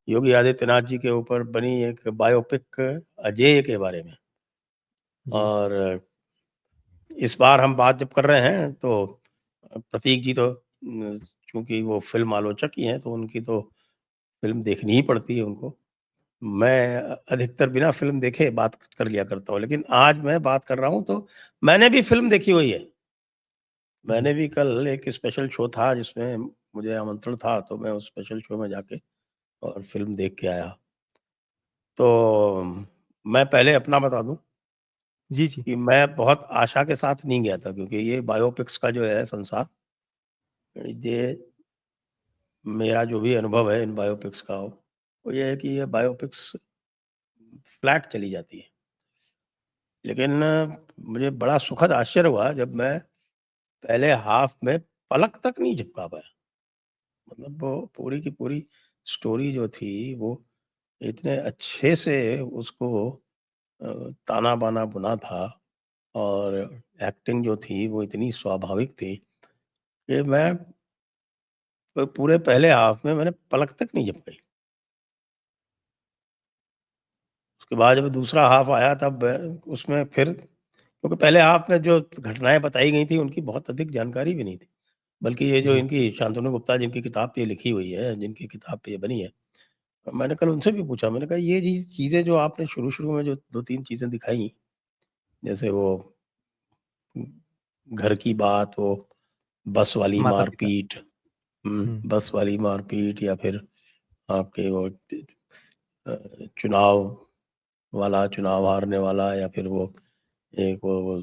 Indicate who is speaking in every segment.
Speaker 1: योगी आदित्यनाथ जी के ऊपर बनी एक बायोपिक अजेय के बारे में।
Speaker 2: जी।
Speaker 1: और इस बार हम बात जब कर रहे हैं तो प्रतीक जी तो चूँकि वो फ़िल्म आलोचक ही हैं, तो उनकी तो फ़िल्म देखनी ही पड़ती है उनको। मैं अधिकतर बिना फ़िल्म देखे बात कर लिया करता हूँ, लेकिन आज मैं बात कर रहा हूँ तो मैंने भी फ़िल्म देखी हुई है।
Speaker 2: जी।
Speaker 1: मैंने भी कल एक स्पेशल शो था जिसमें मुझे आमंत्रण था, तो मैं उस स्पेशल शो में जाके और फ़िल्म देख के आया। तो मैं पहले अपना बता दूँ
Speaker 2: जी, जी।
Speaker 1: कि मैं बहुत आशा के साथ नहीं गया था, क्योंकि ये बायोपिक्स का जो है संसार, ये मेरा जो भी अनुभव है इन बायोपिक्स का, वो ये है कि ये बायोपिक्स फ्लैट चली जाती है। लेकिन मुझे बड़ा सुखद आश्चर्य हुआ जब मैं पहले हाफ में पलक तक नहीं झपका पाया। मतलब वो पूरी की पूरी स्टोरी जो थी वो इतने अच्छे से उसको अ, ताना-बाना बुना था, और एक्टिंग जो थी वो इतनी स्वाभाविक थी कि मैं पूरे पहले हाफ में मैंने पलक तक नहीं झपकाई। उसके बाद जब दूसरा हाफ आया तब उसमें फिर, क्योंकि पहले हाफ में जो घटनाएँ बताई गई थी उनकी बहुत अधिक जानकारी भी नहीं थी। बल्कि ये जो
Speaker 2: जी।
Speaker 1: इनकी शांतनु गुप्ता जिनकी किताब पे ये लिखी हुई है, जिनकी किताब पे ये बनी है, मैंने कल उनसे भी पूछा, मैंने कहा ये चीज़ें जो आपने शुरू-शुरू में जो 2-3 चीज़ें दिखाई, जैसे वो घर की बात, वो बस वाली
Speaker 2: माता-पिता।
Speaker 1: मारपीट,
Speaker 2: हुँ।
Speaker 1: बस वाली मारपीट, या फिर आपके वो चुनाव चुनाव हारने वाला, या फिर वो एक वो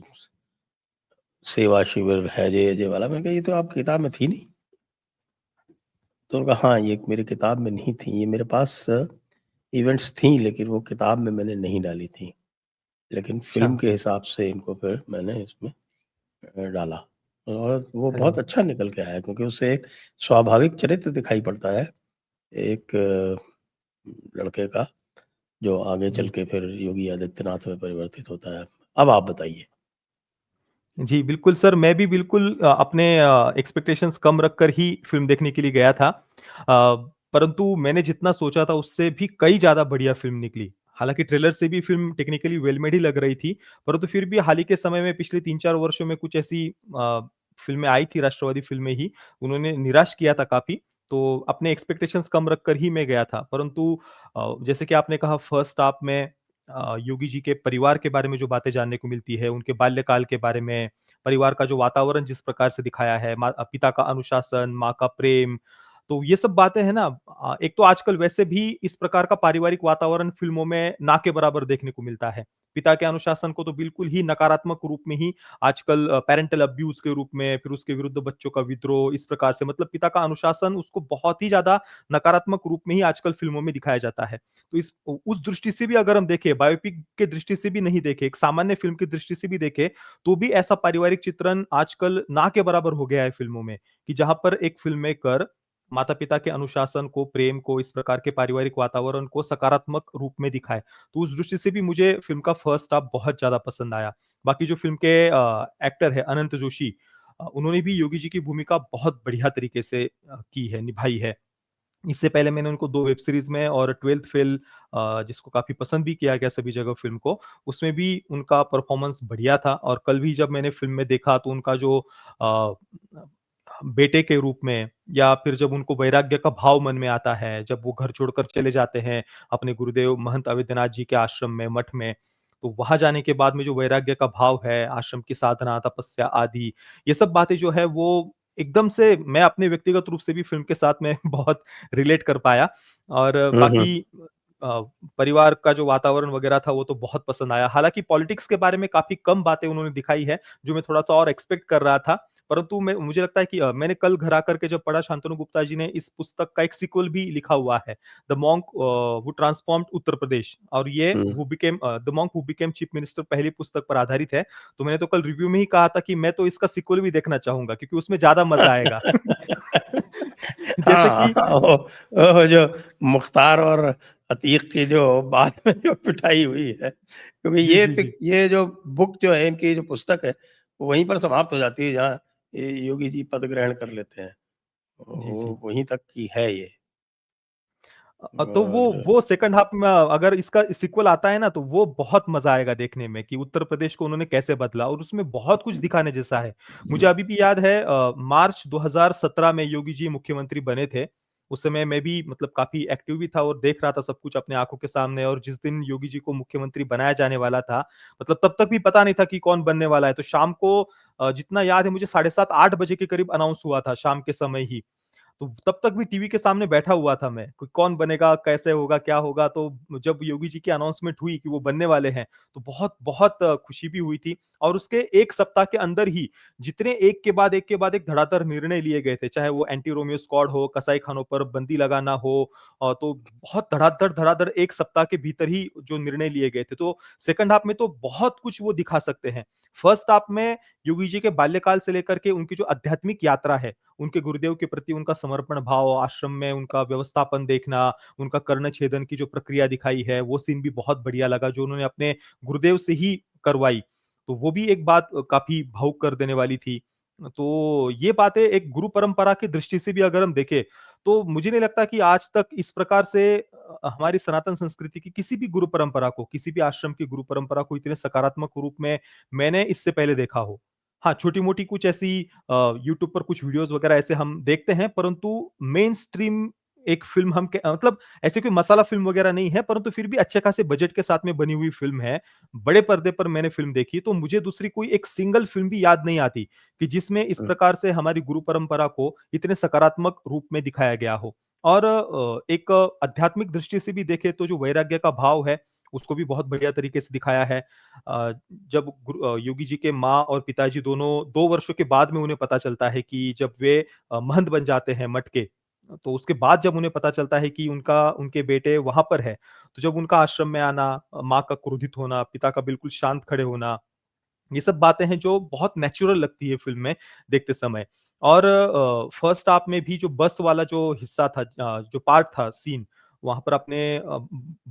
Speaker 1: सेवा शिविर हैजे-वैजे वाला, मैंने कहा ये तो आपकी किताब में थी नहीं। तो उन्होंने कहा हाँ, ये मेरी किताब में नहीं थी, ये मेरे पास इवेंट्स थी, लेकिन वो किताब में मैंने नहीं डाली थी। लेकिन
Speaker 2: अच्छा।
Speaker 1: फ़िल्म के हिसाब से इनको फिर मैंने इसमें डाला, और वो
Speaker 2: अरे
Speaker 1: बहुत
Speaker 2: वाह!
Speaker 1: अच्छा निकल के आया, क्योंकि उससे एक स्वाभाविक चरित्र दिखाई पड़ता है, एक लड़के का, जो आगे चल
Speaker 2: जी।
Speaker 1: के फिर योगी आदित्यनाथ में परिवर्तित होता है। अब आप बताइए?
Speaker 2: जी, बिल्कुल सर, मैं भी बिल्कुल अपने एक्सपेक्टेशंस कम रखकर ही फ़िल्म देखने के लिए गया था। परंतु मैंने जितना सोचा था उससे भी कई ज़्यादा बढ़िया फ़िल्म निकली। हालाँकि ट्रेलर से भी फ़िल्म टेक्निकली वेल मेड ही लग रही थी, परंतु फिर भी हाल ही के समय में पिछले 3-4 वर्षों में कुछ ऐसी फ़िल्में आई थी, राष्ट्रवादी फ़िल्में ही, उन्होंने निराश किया था काफ़ी। तो अपने एक्सपेक्टेशंस कम रखकर ही मैं गया था। परंतु जैसे कि आपने कहा फर्स्ट हाफ में योगी जी के परिवार के बारे में जो बातें जानने को मिलती है, उनके बाल्यकाल के बारे में, परिवार का जो वातावरण जिस प्रकार से दिखाया है, पिता का अनुशासन, माँ का प्रेम, तो ये सब बातें हैं ना। एक तो आजकल वैसे भी इस प्रकार का पारिवारिक वातावरण फ़िल्मों में ना के बराबर देखने को मिलता है। पिता के अनुशासन को तो बिल्कुल ही नकारात्मक रूप में ही आजकल पैरेंटल अब्यूज़ के रूप में, फिर उसके विरुद्ध बच्चों का विद्रोह, इस प्रकार से मतलब पिता का अनुशासन उसको बहुत ही ज़्यादा नकारात्मक रूप में ही आजकल फ़िल्मों में दिखाया जाता है। तो उस दृष्टि से भी अगर हम देखें, बायोपिक के दृष्टि से भी नहीं देखें, एक सामान्य फ़िल्म की दृष्टि से भी देखें, तो भी ऐसा पारिवारिक चित्रण आजकल ना के बराबर हो गया है फ़िल्मों में, कि जहाँ पर एक फ़िल्म मेकर माता-पिता के अनुशासन को, प्रेम को, इस प्रकार के पारिवारिक वातावरण को सकारात्मक रूप में दिखाए। तो उस दृष्टि से भी मुझे फ़िल्म का फर्स्ट हाफ बहुत ज़्यादा पसंद आया। बाकी जो फ़िल्म के एक्टर हैं अनंत जोशी, उन्होंने भी योगी जी की भूमिका बहुत बढ़िया तरीके से की है, निभाई है। इससे पहले मैंने उनको 2 वेब सीरीज़ में और 12th फेल, जिसको काफ़ी पसंद भी किया गया सभी जगह फ़िल्म को, उसमें भी उनका परफ़ॉर्मेंस बढ़िया था और कल भी जब मैंने फ़िल्म में देखा तो उनका जो अ, बेटे के रूप में या फिर जब उनको वैराग्य का भाव मन में आता है, जब वो घर छोड़कर चले जाते हैं अपने गुरुदेव महंत अवेद्यनाथ जी के आश्रम में, मठ में, तो वहाँ जाने के बाद में जो वैराग्य का भाव है, आश्रम की साधना, तपस्या आदि, ये सब बातें जो है वो एकदम से मैं अपने व्यक्तिगत रूप से भी फ़िल्म के साथ में बहुत रिलेट कर पाया और
Speaker 1: हुँ, हुँ।
Speaker 2: बाकी अ, परिवार का जो वातावरण वगैरह था वो तो बहुत पसंद आया। हालाँकि पॉलिटिक्स के बारे में काफ़ी कम बातें उन्होंने दिखाई है, जो मैं थोड़ा-सा और एक्सपेक्ट कर रहा था। परंतु मुझे लगता है कि मैंने कल घर आकर के जब पढ़ा शांतनु गुप्ता जी ने इस पुस्तक का एक सीक्वल भी लिखा हुआ है, the monk who transformed Uttar Pradesh और ये
Speaker 1: हुँ।
Speaker 2: The monk who became chief minister पहली पुस्तक पर आधारित है। तो मैंने तो कल रिव्यू में ही कहा था कि मैं तो इसका सीक्वल भी देखना चाहूँगा क्योंकि उसमें ज़्यादा मज़ा आएगा। जैसे
Speaker 1: हाँ,
Speaker 2: कि
Speaker 1: हाँ, वो जो मुख्तार और अतीक की जो बाद में जो पिटाई हुई है, क्योंकि
Speaker 2: जी, जी, जी।
Speaker 1: ये जो बुक जो है, इनकी जो पुस्तक है, वो वहीं पर समाप्त हो जाती है जहाँ ये योगी जी पद ग्रहण कर लेते हैं।
Speaker 2: जी, जी।
Speaker 1: वो वहीं तक की है ये।
Speaker 2: तो वो
Speaker 1: और
Speaker 2: वो सेकंड हाफ में अगर इसका सीक्वल आता है ना तो वो बहुत मजा आएगा देखने में कि उत्तर प्रदेश को उन्होंने कैसे बदला और उसमें बहुत कुछ दिखाने जैसा है। मुझे अभी भी याद है मार्च 2017 में योगी जी मुख्यमंत्री बने थे। उस समय मैं भी मतलब काफी एक्टिव भी था और देख रहा था सब कुछ अपने आंखों के सामने और जिस दिन योगी जी को मुख्यमंत्री बनाया जाने वाला था, मतलब तब तक भी पता नहीं था कि कौन बनने वाला है। तो शाम को जितना याद है मुझे 7:30-8 बजे के करीब अनाउंस हुआ था शाम के समय ही। तो तब तक भी टीवी के सामने बैठा हुआ था मैं, कि कौन बनेगा, कैसे होगा, क्या होगा? तो जब योगी जी की अनाउंसमेंट हुई कि वो बनने वाले हैं, तो बहुत बहुत खुशी भी हुई थी और उसके 1 सप्ताह के अंदर ही जितने एक के बाद एक धड़ाधड़ निर्णय लिए गए थे, चाहे वो एंटी रोमियो स्क्वाड हो, कसाईखानों पर बंदी लगाना हो तो बहुत धड़ाधड़ 1 सप्ताह के भीतर ही जो निर्णय लिए गए थे। तो सेकंड हाफ में तो बहुत कुछ वो दिखा सकते हैं। फर्स्ट हाफ में योगी जी के बाल्यकाल से लेकर के उनकी जो आध्यात्मिक यात्रा है, उनके गुरुदेव के प्रति उनका समर्पण भाव, आश्रम में उनका व्यवस्थापन देखना, उनका कर्णछेदन की जो प्रक्रिया दिखाई है, वो सीन भी बहुत बढ़िया लगा जो उन्होंने अपने गुरुदेव से ही करवाई। तो वो भी एक बात काफ़ी भावुक कर देने वाली थी। तो ये बातें एक गुरु परंपरा की दृष्टि से भी अगर हम देखें, तो मुझे नहीं लगता कि आज तक इस प्रकार से हमारी सनातन संस्कृति की किसी भी गुरु परंपरा को, किसी भी आश्रम की गुरु परंपरा को इतने सकारात्मक रूप में मैंने इससे पहले देखा हो। हाँ, छोटी-मोटी कुछ ऐसी यूट्यूब पर कुछ वीडियोज़ वगैरह ऐसे हम देखते हैं, परंतु मेन स्ट्रीम एक फ़िल्म हम मतलब ऐसे कोई मसाला फ़िल्म वगैरह नहीं है, परंतु फिर भी अच्छे खासे बजट के साथ में बनी हुई फ़िल्म है। बड़े पर्दे पर मैंने फ़िल्म देखी, तो मुझे दूसरी कोई एक सिंगल फ़िल्म भी याद नहीं आती, कि जिसमें इस प्रकार से हमारी गुरु परंपरा को इतने सकारात्मक रूप में दिखाया गया हो। और एक आध्यात्मिक दृष्टि से भी देखें तो जो वैराग्य का भाव है, उसको भी बहुत बढ़िया तरीके से दिखाया है। जब योगी जी के माँ और पिताजी दोनों 2 वर्षों के बाद में उन्हें पता चलता है कि जब वे महंत बन जाते हैं मठ के, तो उसके बाद जब उन्हें पता चलता है कि उनके बेटे वहाँ पर है, तो जब उनका आश्रम में आना, माँ का क्रोधित होना, पिता का बिल्कुल शांत खड़े होना, ये सब बातें हैं जो बहुत नेचुरल लगती है फ़िल्म में देखते समय। और फर्स्ट हाफ में भी जो बस वाला जो हिस्सा था, जो पार्ट था सीन, वहाँ पर अपने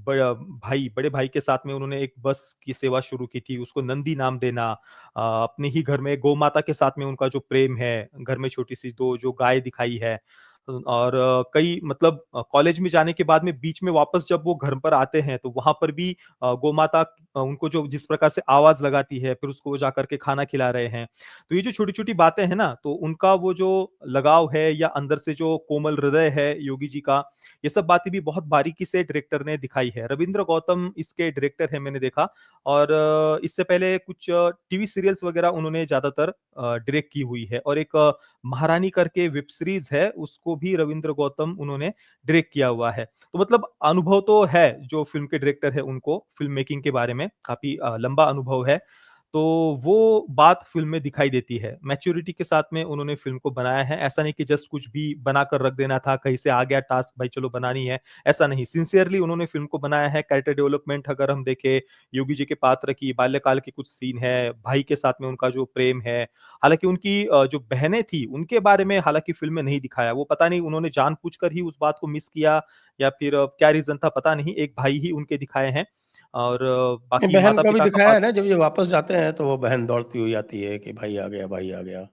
Speaker 2: बड़े भाई के साथ में उन्होंने एक बस की सेवा शुरू की थी, उसको नंदी नाम देना, अपने ही घर में गौ माता के साथ में उनका जो प्रेम है, घर में छोटी-सी 2 जो गाय दिखाई है। और कई मतलब कॉलेज में जाने के बाद में बीच में वापस जब वो घर पर आते हैं, तो वहाँ पर भी गौ माता उनको जो जिस प्रकार से आवाज़ लगाती है, फिर उसको वो जाकर के खाना खिला रहे हैं। तो ये जो छोटी-छोटी बातें हैं ना, तो उनका वो जो लगाव है या अंदर से जो कोमल हृदय है योगी जी का, ये सब बातें भी बहुत बारीकी से डायरेक्टर ने दिखाई है। रवींद्र गौतम इसके डायरेक्टर हैं मैंने देखा और इससे पहले कुछ टीवी सीरियल्स वगैरह उन्होंने ज़्यादातर डायरेक्ट की हुई है और एक महारानी करके वेब सीरीज़ है, उसको भी रवींद्र गौतम उन्होंने डायरेक्ट किया हुआ है। तो मतलब अनुभव तो है, जो फ़िल्म के डायरेक्टर हैं उनको फ़िल्म मेकिंग के बारे में काफ़ी लंबा अनुभव है। तो वो बात फ़िल्म में दिखाई देती है। मैच्योरिटी के साथ में उन्होंने फ़िल्म को बनाया है। ऐसा नहीं कि जस्ट कुछ भी बनाकर रख देना था, कहीं से आ गया टास्क भाई चलो बनानी है, ऐसा नहीं। सिंसियरली उन्होंने फ़िल्म को बनाया है। कैरेक्टर डेवलपमेंट अगर हम देखें, योगी जी के पात्र की बाल्यकाल के कुछ सीन है, भाई के साथ में उनका जो प्रेम है, हालाँकि उनकी जो बहनें थी, उनके बारे में हालाँकि फ़िल्म में नहीं दिखाया। वो पता नहीं उन्होंने जानबूझकर ही उस बात को मिस किया या फिर क्या रीज़न था पता नहीं, एक भाई ही उनके दिखाए हैं और बाकी
Speaker 1: बहन का भी
Speaker 2: माता-पिता का
Speaker 1: दिखाया है
Speaker 2: पात्र।
Speaker 1: ना, जब ये वापस जाते हैं तो वो बहन दौड़ती हुई आती है कि भाई आ गया, भाई आ गया।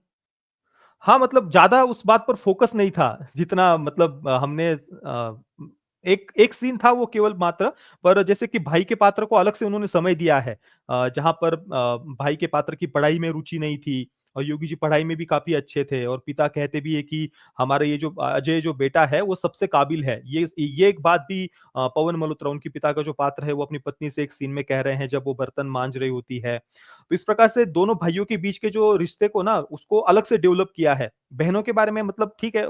Speaker 2: हाँ, मतलब ज़्यादा उस बात पर फ़ोकस नहीं था, जितना मतलब हमने एक एक सीन था वो केवल मात्र, पर जैसे कि भाई के पात्र को अलग से उन्होंने समय दिया है। जहाँ पर भाई के पात्र की पढ़ाई में रुचि नहीं थी और योगी जी पढ़ाई में भी काफ़ी अच्छे थे और पिता कहते भी है कि हमारा ये जो अजय जो बेटा है, वो सबसे काबिल है। ये एक बात भी पवन मल्होत्रा उनके पिता का जो पात्र है, वो अपनी पत्नी से एक सीन में कह रहे हैं, जब वो बर्तन माँज रही होती है। तो इस प्रकार से दोनों भाइयों के बीच के जो रिश्ते को ना उसको अलग से डेवलप किया है। बहनों के बारे में मतलब ठीक है,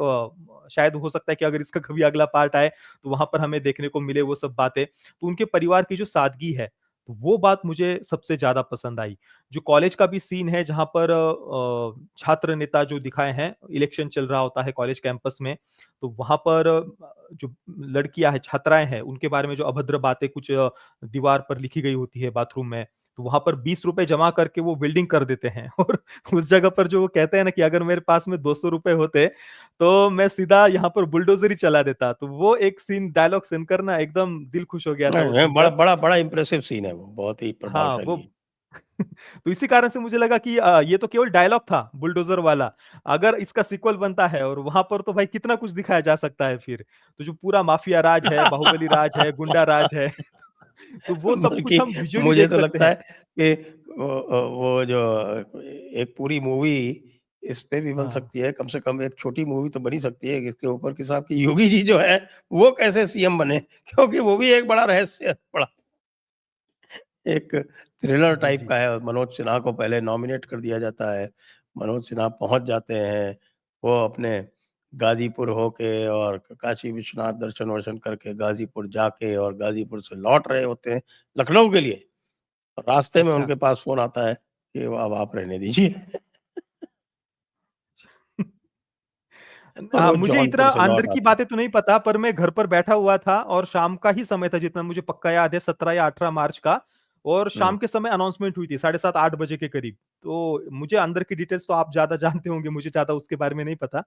Speaker 2: शायद हो सकता है कि अगर इसका कभी अगला पार्ट आए तो वहाँ पर हमें देखने को मिले वो सब बातें। तो उनके परिवार की जो सादगी है, तो वो बात मुझे सबसे ज़्यादा पसंद आई। जो कॉलेज का भी सीन है जहाँ पर छात्र नेता जो दिखाए हैं, इलेक्शन चल रहा होता है कॉलेज कैंपस में, तो वहाँ पर जो लड़कियाँ हैं, छात्राएँ हैं, उनके बारे में जो अभद्र बातें कुछ दीवार पर लिखी गई होती है बाथरूम में, तो वहाँ पर ₹20 जमा करके वो वेल्डिंग कर देते हैं और उस जगह पर जो वो कहते हैं ना कि अगर मेरे पास में ₹200 होते, तो मैं सीधा यहाँ पर बुलडोज़र ही चला देता। तो वो एक सीन डायलॉग सुनकर ना एकदम दिल खुश हो गया था वो
Speaker 1: नहीं, बड़ा
Speaker 2: सुनकर।
Speaker 1: बड़ा बड़ा इम्प्रेसिव सीन है वो, बहुत ही
Speaker 2: हाँ,
Speaker 1: प्रभावशाली
Speaker 2: वो
Speaker 1: है।
Speaker 2: तो इसी कारण से मुझे लगा कि ये तो केवल डायलॉग था बुलडोज़र वाला। अगर इसका सीक्वल बनता है और वहाँ पर तो भाई कितना कुछ दिखाया जा सकता है फिर। तो जो पूरा माफिया राज है, बाहुबली राज है, गुंडा राज है, तो वो सब
Speaker 1: बल्कि
Speaker 2: कुछ हम विज़ुअली
Speaker 1: मुझे
Speaker 2: देख
Speaker 1: तो
Speaker 2: सकते
Speaker 1: लगता
Speaker 2: हैं।
Speaker 1: है कि वो जो एक पूरी मूवी इस पे भी बन
Speaker 2: हाँ।
Speaker 1: सकती है, कम से कम एक छोटी मूवी तो बन ही सकती है इसके ऊपर कि साहब कि योगी जी जो है, वो कैसे सीएम बने? क्योंकि वो भी एक बड़ा रहस्य बड़ा एक थ्रिलर
Speaker 2: जी,
Speaker 1: टाइप
Speaker 2: जी।
Speaker 1: का है और मनोज सिन्हा को पहले नॉमिनेट कर दिया जाता है। मनोज सिन्हा पहुँच जाते हैं, वो अपने गाज़ीपुर होके और काशी विश्वनाथ दर्शन-वर्शन करके गाज़ीपुर जाके और गाज़ीपुर से लौट रहे होते हैं लखनऊ के लिए। रास्ते में
Speaker 2: अच्छा।
Speaker 1: उनके पास फ़ोन आता है कि अब आप रहने दीजिए और वो
Speaker 2: मुझे इतना
Speaker 1: जौनपुर से
Speaker 2: अंदर
Speaker 1: लौट
Speaker 2: की
Speaker 1: आते हैं।
Speaker 2: बातें तो नहीं पता पर मैं घर पर बैठा हुआ था और शाम का ही समय था जितना मुझे पक्का याद है 17 या 18 मार्च का और
Speaker 1: हुँ।
Speaker 2: शाम के समय अनाउंसमेंट हुई थी 7:30 8 बजे के करीब। तो मुझे अंदर की डिटेल्स तो आप ज़्यादा जानते होंगे, मुझे ज़्यादा उसके बारे में नहीं पता।